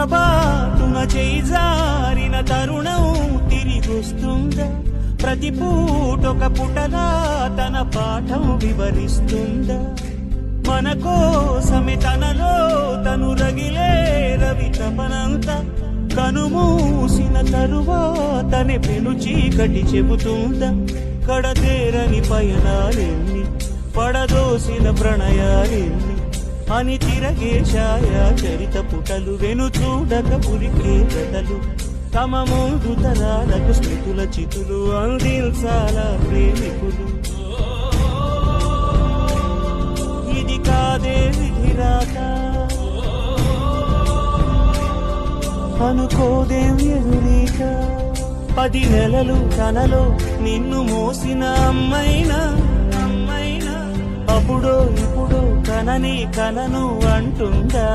పొరబాటున చేజారిన తరుణం తిరిగొస్తుందా? ప్రతి పూటొక పుటలా తన పాఠం వివరిస్తుందా? మన కోసమే తనలో తను రగిలే రవి తపనంతా కనుమూసిన తరువాతనే పెను చీకటి చెబుతుందా? కడతేరని పయనాలెన్ని, పడదోసిన ప్రణయాలెన్ని అని తిరగే ఛాయా చరిత పుటలు, వెను చూడక పురికే కథలు, తమ ముందు తరాలకు స్మృతుల చితులు అందించాల ప్రేమికులు. ఇది కాదే విధిరాత, అనుకోదేం ఎదురీక. 10 నెలలు తనలో నిన్ను మోసిన అమ్మైనా అప్పుడో ఇప్పుడో కనని కలను అంటుందా?